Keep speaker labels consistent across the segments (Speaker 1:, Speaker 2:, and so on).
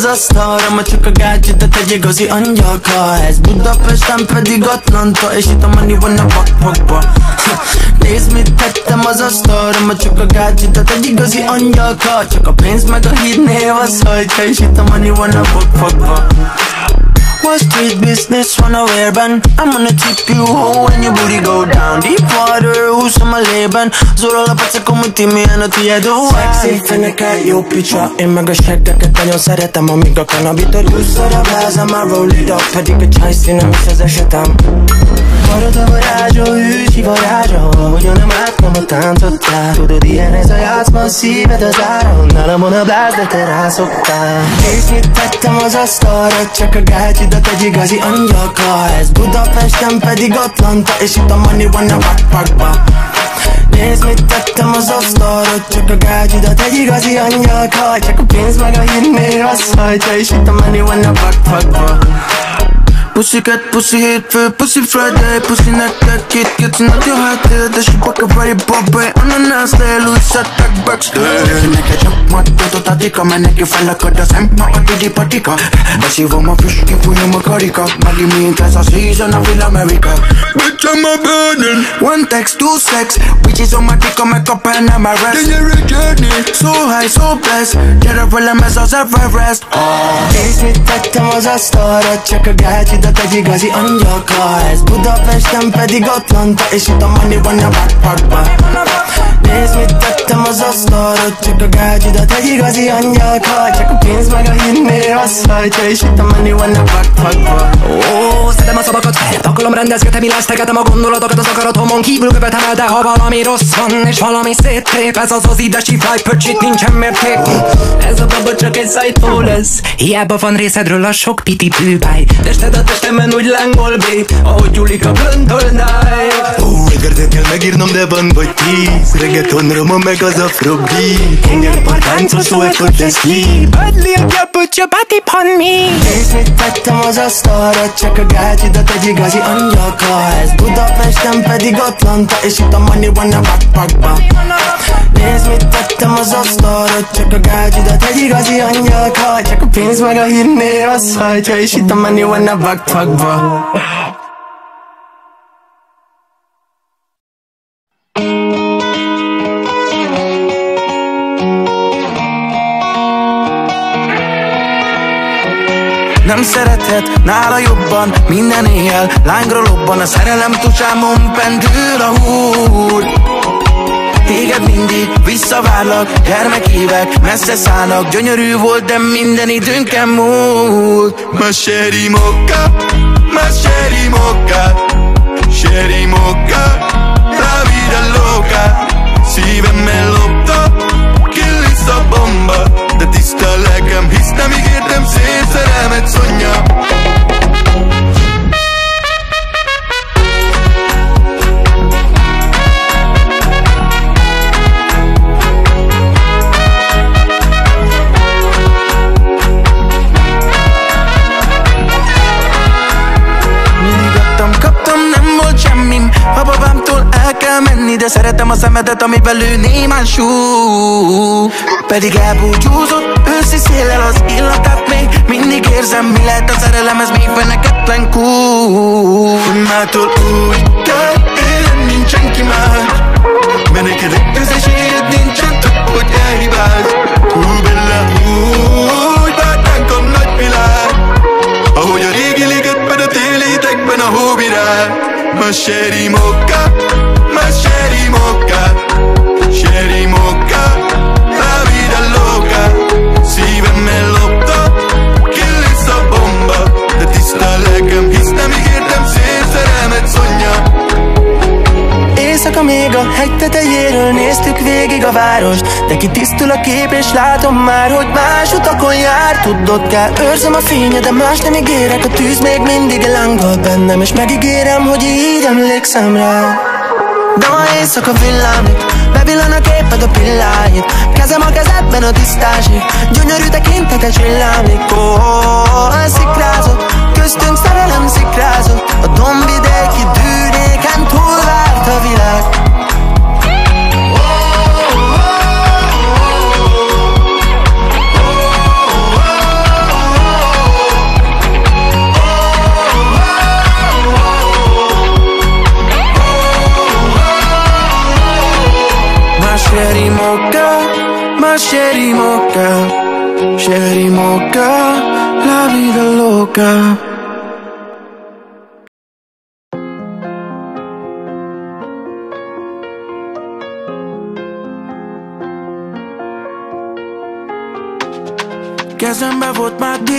Speaker 1: az asztalra, ma csak a gadgetet egy igazi angyalka. Ez Budapesten pedig Atlanta, és itt a money van a bakpakba. Nézd, mit tettem az asztalra, ma csak a gadgetet egy igazi angyalka. Csak a pénz meg a híd név az hajtja, és itt a money van a bakpakba. Wall Street business runaway-ben I'm gonna tip you home when your booty go down. Deep water, húzom a lében. Zórol a pacekon, hogy ti milyen a tiéd. Sexy feneke, jó picsa. Én meg a seggeket nagyon szeretem. Amíg a kanabitól húzzad a vázam, I roll it up. Pedig a csajszín nem is az esetem. Marad a varázsa, ősi varázsa. Ahogyan nem látnom a táncottál. Tudod, ilyen ez a játszma, szíved az áron. Nálam van a bláz, de te rászoktál. És mit tettem az asztalra, csak a gácsidat egy igazi angyalka. Ez Budapesten pedig Atlanta, és itt a money van a backpackba. Nézd, mit tettem az asztalra, csak a gácsidat egy igazi angyalka. Csak a pénz meg a hinnél az hajtja, és itt a money van a backpackba. Pussycat, pussy hétfő, pussy Friday, pussy nektek két kicsinak jó hátél, de she back a very Bombay, ananász le, Louis szedtek backstage. Neked csak mattot adika, mert neki felakad a szemma a didi patika. Beszívom a füst, kifújom a karika, megint mint ez a season of Will America. Bitch, I'm a burning, one text, two sex, bitches on my dick, a make-up and I'm a rest. Then journey, so high, so blessed, gyere velem ez az Everest. Nézd, mit tettem az asztalra, csak a gácsidat egy igazi angyalka. Ez Budapesten pedig Atlanta, és itt a money van a backpackba. Nézd, mit tettem az asztalra, csak a gácsidat egy igazi angyalka. Csak a pénz meg a hinnél az hajtja, és itt a money van a backpackba.
Speaker 2: Szedem a szavakat, pakolom, rendezgetem, illesztegetem a gondolatokat az akaratomon kívül követem el, de ha valami rossz van, és valami széttép, ez az Ozzy, de she fly pöcsit, nincsen mérték. Ez a baba csak egy szájtó lesz. Hiába van részedről a sok piti bűbáj. Tested a testemen úgy lángol, babe, ahogy gyúlik a blöntölnáj.
Speaker 3: Reggel kell megírnom, de van vagy 10. Reggaeton, roma meg az afrobeat. Hengerpart, táncol, so effortlessly.
Speaker 2: Bad little girl, put your body upon me.
Speaker 1: Nézd, mit tettem az asztalra, csak a gácsidat egy igazi angyalka. Ez Budapesten pedig Atlanta, és itt a money van a backpackba. Nézd, mit tettem az asztalra, csak a gácsidat egy igazi angyalka. Csak a pénz meg a hinnél az hajtja, és itt a money van a backpackba. Nem szerethet nála jobban, minden éjjel lángra lobban. A szerelem tucsámon pendül a húr. Téged mindig visszavárlak, gyermekévek messze szállnak. Gyönyörű volt, de minden időnken múlt.
Speaker 3: Ma chérie mocha, ma chérie mocha, chérie mocha, la vida loca. Szívemmel lopta, kill is a bomba, de tiszta lelkem hisz, nem ígértem szép szerelmet, Szonya.
Speaker 1: A babámtól el kell menni, de szeretem a szemedet, amivel ő némán súg. Pedig elbúcsúzott őszi széllel az illatát még mindig érzem, mi lehet a szerelem, ez még feneketlen kúr. Mától úgy kell élni, nincs senki más, mert neked egy közösséged nincsen, csak hogy elhibáz. Bella, úgy vártánk a nagyvilág, ahogy a régi ligetben, a téli idegben a hóvirág. Ma chérie mocha, ma chérie mocha, chérie mocha, la vida loca. Szívemmel lopta, kill is a bomba, de tiszta lelkem hisz, nem ígértem szép szerelmet, Szonya. Éjszaka még a hegy tetejéről néztük végig a várost, de kitisztul a kép és látom már, hogy más utakon jár. Tudod kell, őrzöm a fényed, de más nem ígérek. A tűz még mindig lángol bennem, és megígérem, hogy így emlékszem rá. De ma éjszaka villámlik, bevillan a képed a pilláit. Kezem a kezedben a tisztásig, gyönyörű tekintetes villámlik. Szikrázott, köztünk szerelem szikrázott. A dombvidéki dűnéken túlvárt a világ. loca. Kezembe volt már D,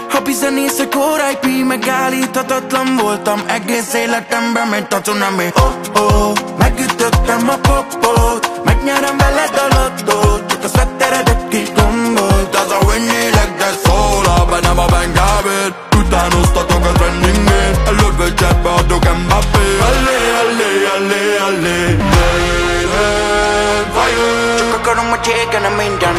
Speaker 1: happy zenészek R.I.P. Megállíthatatlan voltam egész életemben, mint a cunami. Oh, megütöttem a popot, megnyerem veled a lottót, csak a szvetteredet kitombolt. Az a vinnélek, de szól a bennem a Bengábét. Utánoztatok a trendingét, előbb chatbe adok Mbappé. Allé, csak akarom, hogy égene minden.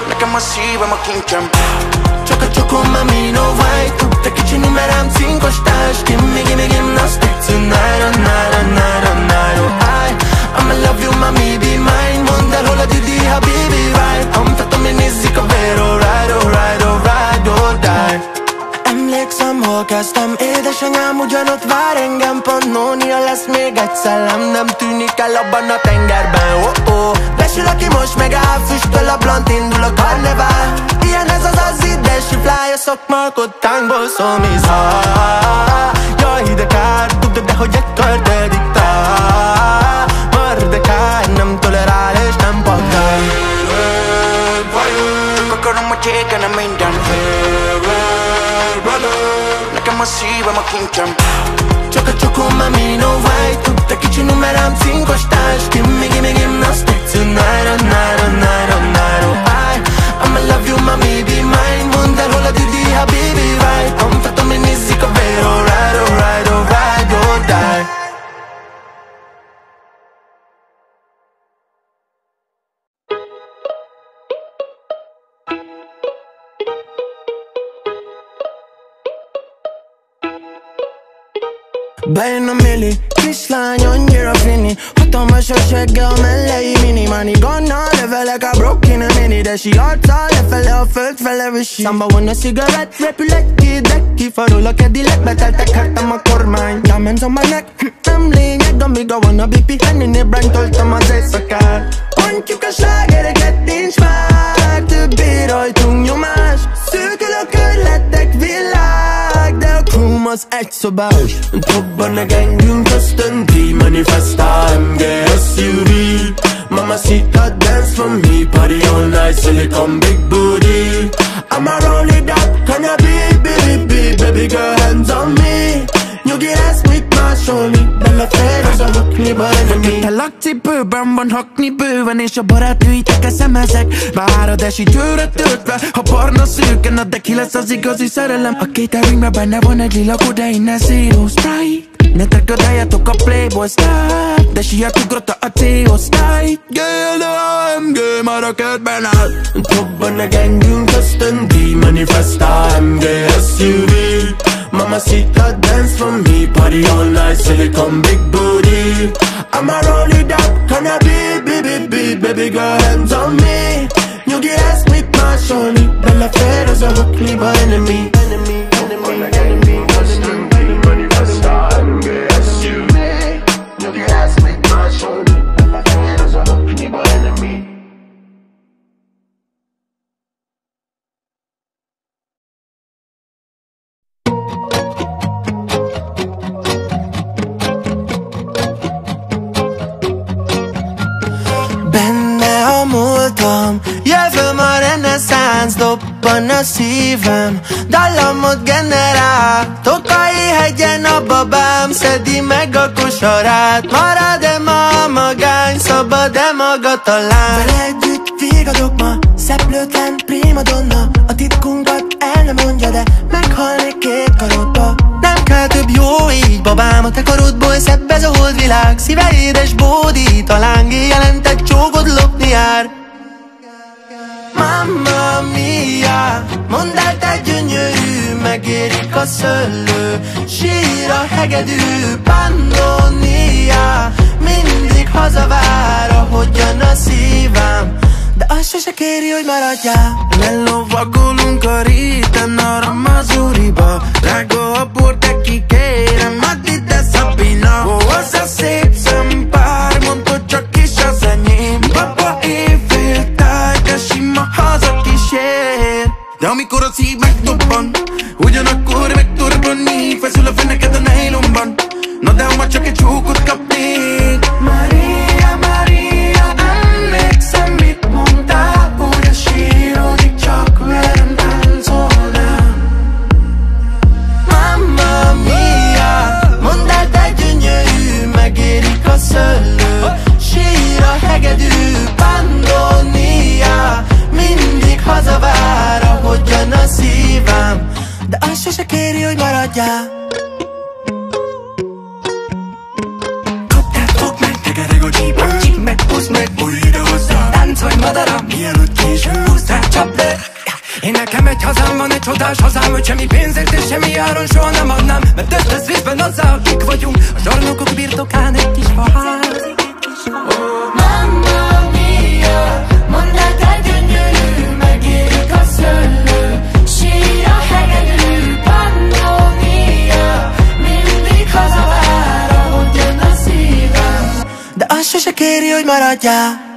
Speaker 1: Nekem a szívem a kincsem. Csak a csokom, mami, no white. Te kicsi numerám, cinkos társ. Gimme gymnastics tonight, I'ma love you, mami, be mine. Mondd el, hol a Didi, habibi, right. Amtatom, én nézzik a vér, alright, or die. Emlékszem, hol kezdtem, édesanyám ugyanott vár engem. Pannónia lesz még egy szellem, nem tűnik el abban a tengerben. Oh, besül, aki most megáll, füstöl a blant, indul a karnevál. Ilyen ez az idesi fly, a szakmalkod tánkból szomizál. Jaj, de kár, tudod, de hogy egy kör diktál. Mardekár, nem tolerál és nem pattál. Csak akarom, hogy égene minden. Nekem a szívem a kincsem. Csak a csokom, mami, no white. Te kicsi numerám, cinkos társ. Gimme gymnastics tonight, I'ma love you, mami, be mine. Mondd el, hol a Didi, habibi, right. Amtatom, én nézzik a vér, alright, or die. Bejön a Milli, kislány, annyira fini. Hatalmas a segge, a mellei mini. Money gonna, levelek a broken a mini. De si arccal, lefele a föld fele visi. Számba van a cigarett, repülek ki, de kifarol a Cadillac. Beteltek, háttam a kormány. Diamonds on my neck, nem lényeg. Amíg a van a BP, Hennél Brand toltam az éjszakát. Pontjuk a slágereket, nincs már többé rajtunk nyomás. Szűkül a körletek, világ, de a crew az egy szobás. Dobban a gengünk, köztön T-Manifesta, MG SUV. Mamacita dance for me, party all night, silicone big booty. I'ma roll it up, can you baby girl, hands on me. Nyugi lesz, mit másolni, belefér az a hakniba enemy. Te lakcipőben van hakni bőven, és a barátnőitek eszemezek. Bár a desítőre töltve, ha barna szőken, de ki lesz az igazi szerelem. A cateringben benne van egy lila kodein, ne zero Sprite. Ne tröködáljatok a Playboy Star, de siet ugrott a C-osztály. Gél, de AMG már a kertben áll. Dobban a gengünk, köztön T-Manifesta, MG SUV. Mamacita dance for me, party all night, silicone big booty. I'ma roll it up, can I baby girl, hands on me. Nyugi lesz, mit másolni, belefér az a hakniba enemy. Jövőm a reneszánsz, dobban a szívem. Dallamot generál, Tokai hegyen a babám. Szedi meg a kosarát, marad-e ma a magány, szabad-e maga talán. Vele együtt végadok ma, szeplőtlen primadonna. A titkunkat el nem mondja, de meghalnék két karodba. Nem kell több jó így, babám, a te karodból szebb ez a holdvilág. Szíve édes bódi, talán jelent egy csókod lopni jár. Mamma mia, mondd el, te gyönyörű, megérik a szöllő, sír a hegedű. Pannonia, mindig hazavár, ahogyan a szívem, de azt sose kéri, hogy maradjál. Lelovagolunk a réten, arra Mazuriba. Drága a bor, de kikérem, add ide Szabina. Ó, az a szép szempár, mondtad csak is az enyém. Baba éjféltáj, de sima hazakísér. De amikor az maradjál.
Speaker 2: Kaptál, fogd meg, tekereg a csípő, csíp meg, húzd meg, bújj ide hozzá, táncolj madaram, mielőtt késő, húzd rá, csapd le. Én nekem egy hazám van, egy csodás hazám, hogy semmi pénzért és semmi áron soha nem adnám, mert ez lesz részben azzá, akik vagyunk, a zsarnokok birtokán egy kis faház.
Speaker 4: Mamma mia, mondd el, te gyönyörű, megérik a szöllő, sír a hegedű, pandómia, mindig hazavár, ahogy jön a szívem.
Speaker 1: De azt sose kéri, hogy maradjál.